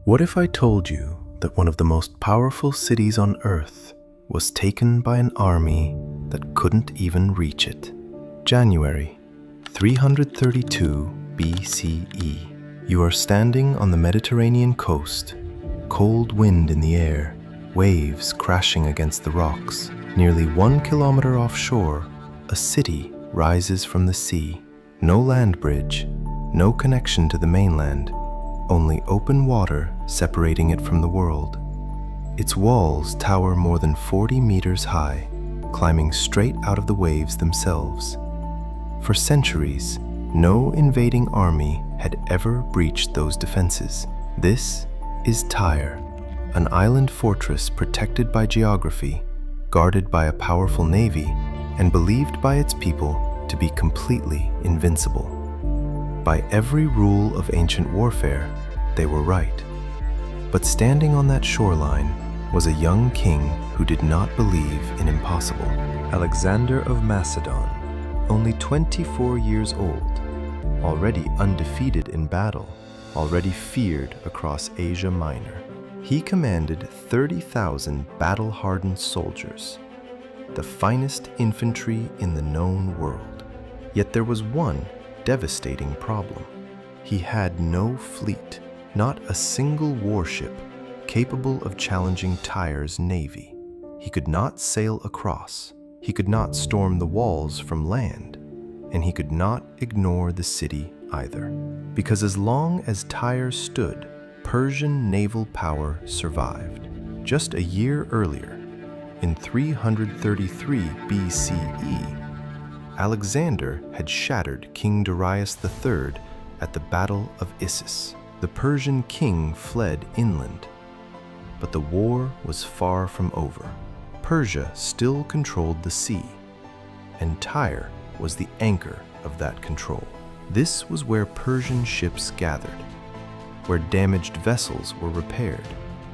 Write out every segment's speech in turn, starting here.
What if I told you that one of the most powerful cities on Earth was taken by an army that couldn't even reach it? January 332 BCE. You are standing on the Mediterranean coast, cold wind in the air, waves crashing against the rocks. Nearly 1 kilometer offshore, a city rises from the sea. No land bridge, no connection to the mainland, only open water separating it from the world. Its walls tower more than 40 meters high, climbing straight out of the waves themselves. For centuries, no invading army had ever breached those defenses. This is Tyre, an island fortress protected by geography, guarded by a powerful navy, and believed by its people to be completely invincible. By every rule of ancient warfare, they were right. But standing on that shoreline was a young king who did not believe in impossible. Alexander of Macedon, only 24 years old, already undefeated in battle, already feared across Asia Minor. He commanded 30,000 battle-hardened soldiers, the finest infantry in the known world. Yet there was one devastating problem. He had no fleet, not a single warship capable of challenging Tyre's navy. He could not sail across, he could not storm the walls from land, and he could not ignore the city either. Because as long as Tyre stood, Persian naval power survived. Just a year earlier, in 333 BCE, Alexander had shattered King Darius III at the Battle of Issus. The Persian king fled inland, but the war was far from over. Persia still controlled the sea, and Tyre was the anchor of that control. This was where Persian ships gathered, where damaged vessels were repaired,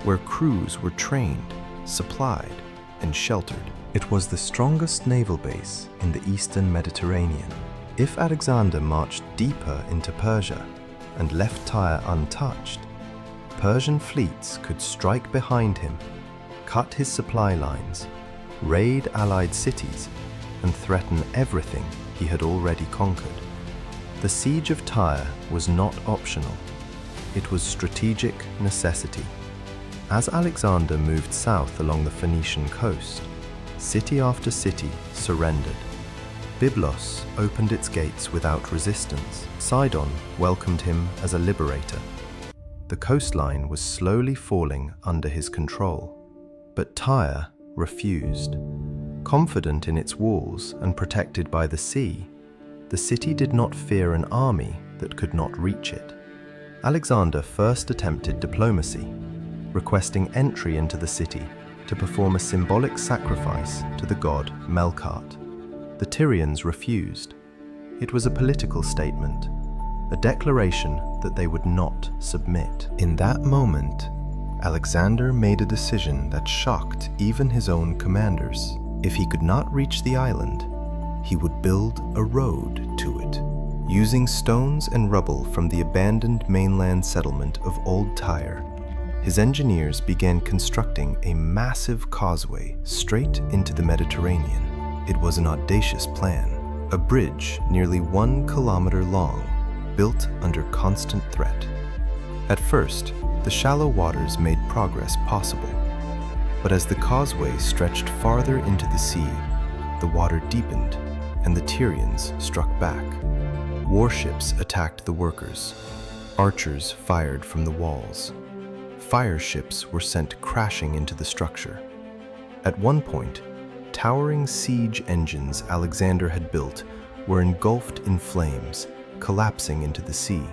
where crews were trained, supplied, and sheltered. It was the strongest naval base in the eastern Mediterranean. If Alexander marched deeper into Persia and left Tyre untouched, Persian fleets could strike behind him, cut his supply lines, raid allied cities, and threaten everything he had already conquered. The Siege of Tyre was not optional. It was strategic necessity. As Alexander moved south along the Phoenician coast, city after city surrendered. Byblos opened its gates without resistance. Sidon welcomed him as a liberator. The coastline was slowly falling under his control, but Tyre refused. Confident in its walls and protected by the sea, the city did not fear an army that could not reach it. Alexander first attempted diplomacy, requesting entry into the city to perform a symbolic sacrifice to the god Melkart. The Tyrians refused. It was a political statement, a declaration that they would not submit. In that moment, Alexander made a decision that shocked even his own commanders. If he could not reach the island, he would build a road to it. Using stones and rubble from the abandoned mainland settlement of Old Tyre, his engineers began constructing a massive causeway straight into the Mediterranean. It was an audacious plan, a bridge nearly 1 kilometer long, built under constant threat. At first, the shallow waters made progress possible, but as the causeway stretched farther into the sea, the water deepened and the Tyrians struck back. Warships attacked the workers. Archers fired from the walls. Fire ships were sent crashing into the structure. At one point, towering siege engines Alexander had built were engulfed in flames, collapsing into the sea.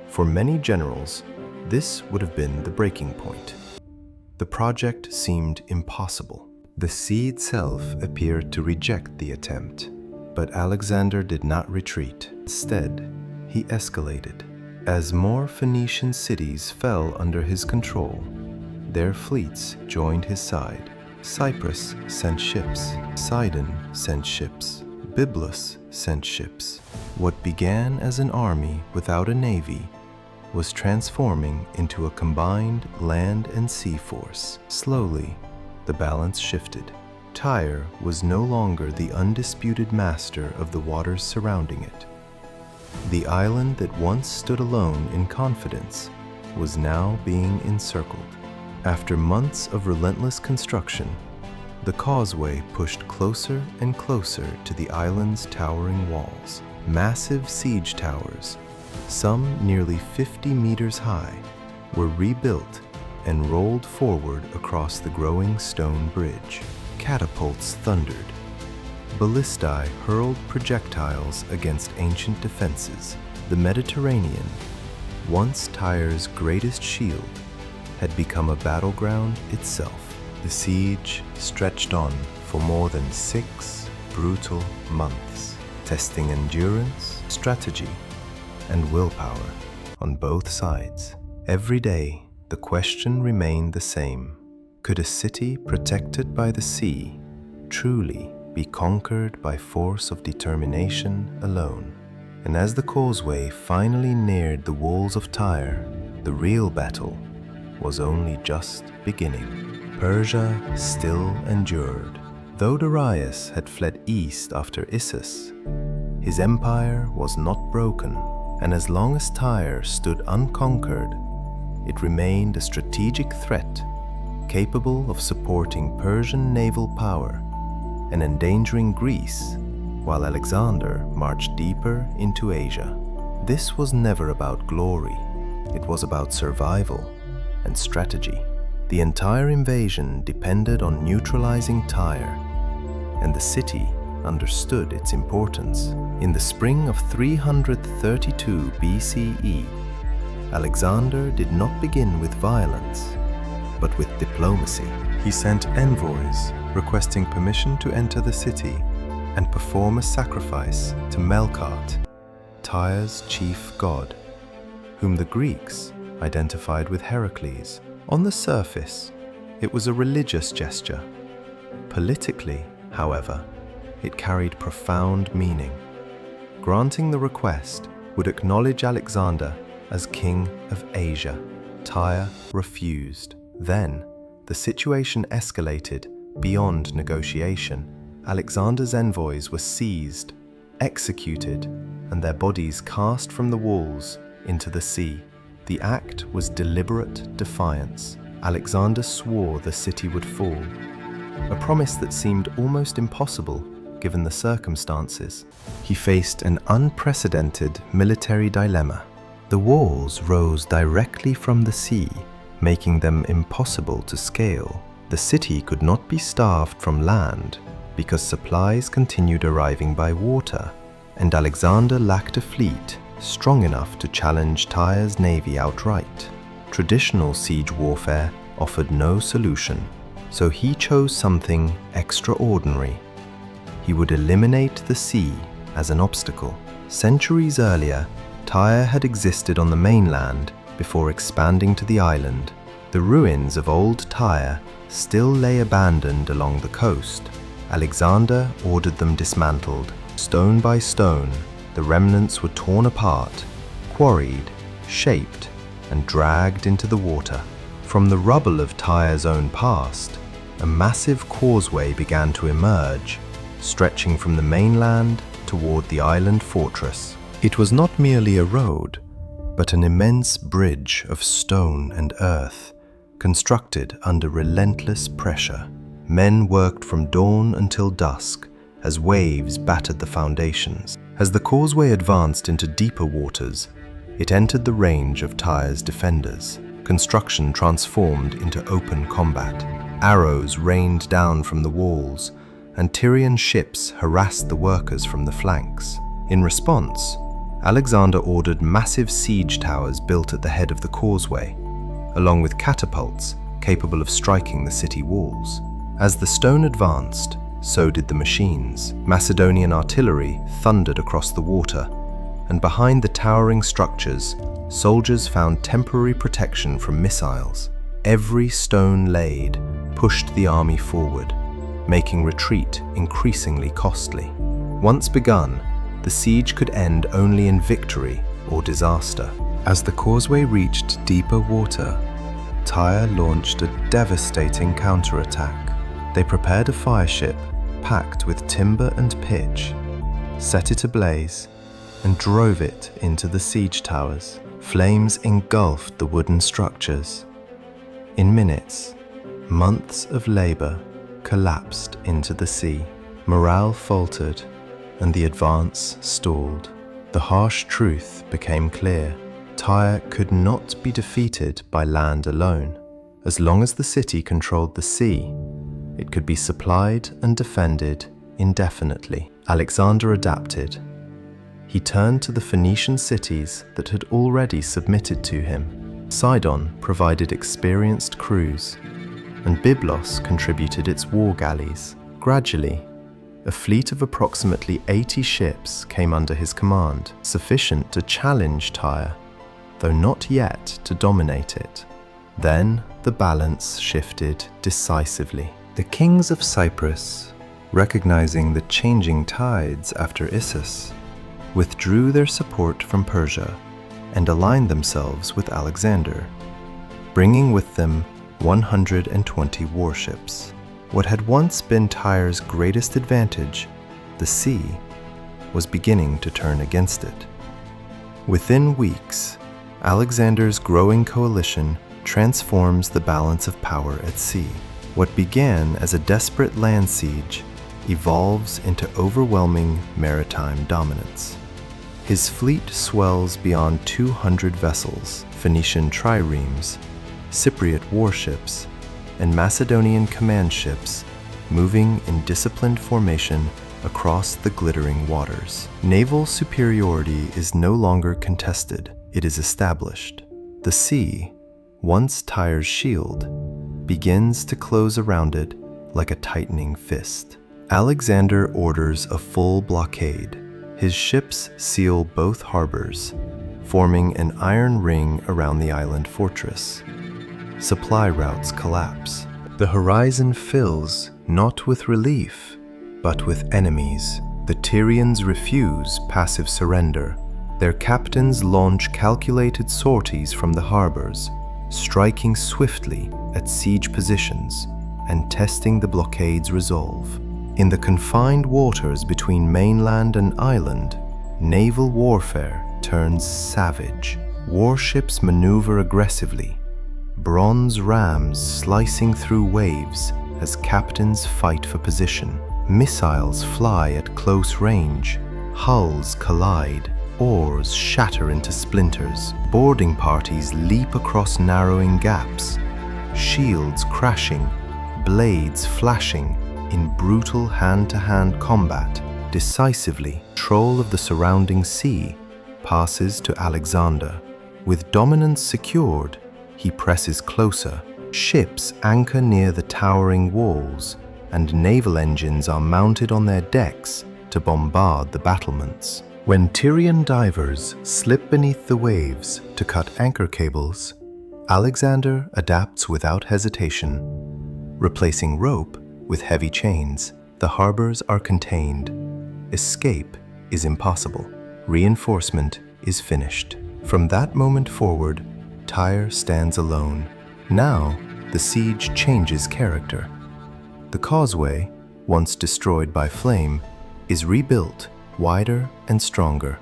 For many generals, this would have been the breaking point. The project seemed impossible. The sea itself appeared to reject the attempt, but Alexander did not retreat. Instead, he escalated. As more Phoenician cities fell under his control, their fleets joined his side. Cyprus sent ships, Sidon sent ships, Byblos sent ships. What began as an army without a navy was transforming into a combined land and sea force. Slowly, the balance shifted. Tyre was no longer the undisputed master of the waters surrounding it. The island that once stood alone in confidence was now being encircled. After months of relentless construction, the causeway pushed closer and closer to the island's towering walls. Massive siege towers, some nearly 50 meters high, were rebuilt and rolled forward across the growing stone bridge. Catapults thundered. Ballistae hurled projectiles against ancient defenses. The Mediterranean, once Tyre's greatest shield, had become a battleground itself. The siege stretched on for more than 6 brutal months, testing endurance, strategy, and willpower on both sides. Every day, the question remained the same. Could a city protected by the sea truly be conquered by force of determination alone? And as the causeway finally neared the walls of Tyre, the real battle was only just beginning. Persia still endured. Though Darius had fled east after Issus, his empire was not broken, and as long as Tyre stood unconquered, it remained a strategic threat capable of supporting Persian naval power and endangering Greece while Alexander marched deeper into Asia. This was never about glory, it was about survival and strategy. The entire invasion depended on neutralizing Tyre, and the city understood its importance. In the spring of 332 BCE, Alexander did not begin with violence, but with diplomacy. He sent envoys requesting permission to enter the city and perform a sacrifice to Melkart, Tyre's chief god, whom the Greeks identified with Heracles. On the surface, it was a religious gesture. Politically, however, it carried profound meaning. Granting the request would acknowledge Alexander as king of Asia. Tyre refused. Then, the situation escalated beyond negotiation. Alexander's envoys were seized, executed, and their bodies cast from the walls into the sea. The act was deliberate defiance. Alexander swore the city would fall, a promise that seemed almost impossible given the circumstances. He faced an unprecedented military dilemma. The walls rose directly from the sea, making them impossible to scale. The city could not be starved from land because supplies continued arriving by water, and Alexander lacked a fleet strong enough to challenge Tyre's navy outright. Traditional siege warfare offered no solution, so he chose something extraordinary. He would eliminate the sea as an obstacle. Centuries earlier, Tyre had existed on the mainland before expanding to the island. The ruins of old Tyre still lay abandoned along the coast. Alexander ordered them dismantled. Stone by stone, the remnants were torn apart, quarried, shaped, and dragged into the water. From the rubble of Tyre's own past, a massive causeway began to emerge, stretching from the mainland toward the island fortress. It was not merely a road, but an immense bridge of stone and earth, constructed under relentless pressure. Men worked from dawn until dusk as waves battered the foundations. As the causeway advanced into deeper waters, it entered the range of Tyre's defenders. Construction transformed into open combat. Arrows rained down from the walls, and Tyrian ships harassed the workers from the flanks. In response, Alexander ordered massive siege towers built at the head of the causeway, along with catapults capable of striking the city walls. As the stone advanced, so did the machines. Macedonian artillery thundered across the water, and behind the towering structures, soldiers found temporary protection from missiles. Every stone laid pushed the army forward, making retreat increasingly costly. Once begun, the siege could end only in victory or disaster. As the causeway reached deeper water, Tyre launched a devastating counterattack. They prepared a fireship packed with timber and pitch, set it ablaze, and drove it into the siege towers. Flames engulfed the wooden structures. In minutes, months of labor collapsed into the sea. Morale faltered, and the advance stalled. The harsh truth became clear. Tyre could not be defeated by land alone. As long as the city controlled the sea, it could be supplied and defended indefinitely. Alexander adapted. He turned to the Phoenician cities that had already submitted to him. Sidon provided experienced crews, and Byblos contributed its war galleys. Gradually, a fleet of approximately 80 ships came under his command, sufficient to challenge Tyre, though not yet to dominate it. Then the balance shifted decisively. The kings of Cyprus, recognizing the changing tides after Issus, withdrew their support from Persia and aligned themselves with Alexander, bringing with them 120 warships. What had once been Tyre's greatest advantage, the sea, was beginning to turn against it. Within weeks, Alexander's growing coalition transforms the balance of power at sea. What began as a desperate land siege evolves into overwhelming maritime dominance. His fleet swells beyond 200 vessels, Phoenician triremes, Cypriot warships, and Macedonian command ships moving in disciplined formation across the glittering waters. Naval superiority is no longer contested, it is established. The sea, once Tyre's shield, begins to close around it like a tightening fist. Alexander orders a full blockade. His ships seal both harbors, forming an iron ring around the island fortress. Supply routes collapse. The horizon fills not with relief, but with enemies. The Tyrians refuse passive surrender. Their captains launch calculated sorties from the harbors, striking swiftly at siege positions and testing the blockade's resolve. In the confined waters between mainland and island, naval warfare turns savage. Warships maneuver aggressively, bronze rams slicing through waves as captains fight for position. Missiles fly at close range, hulls collide, oars shatter into splinters. Boarding parties leap across narrowing gaps, shields crashing, blades flashing in brutal hand-to-hand combat. Decisively, control of the surrounding sea passes to Alexander. With dominance secured, he presses closer. Ships anchor near the towering walls, and naval engines are mounted on their decks to bombard the battlements. When Tyrian divers slip beneath the waves to cut anchor cables, Alexander adapts without hesitation. Replacing rope with heavy chains, the harbors are contained. Escape is impossible. Reinforcement is finished. From that moment forward, Tyre stands alone. Now, the siege changes character. The causeway, once destroyed by flame, is rebuilt, wider and stronger,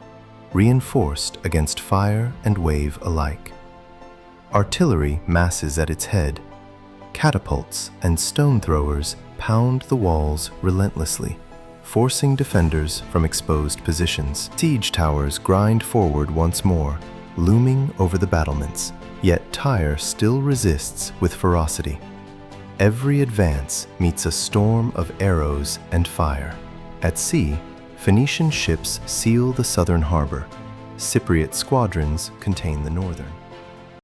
reinforced against fire and wave alike. Artillery masses at its head. Catapults and stone throwers pound the walls relentlessly, forcing defenders from exposed positions. Siege towers grind forward once more, looming over the battlements. Yet Tyre still resists with ferocity. Every advance meets a storm of arrows and fire. At sea, Phoenician ships seal the southern harbor. Cypriot squadrons contain the northern.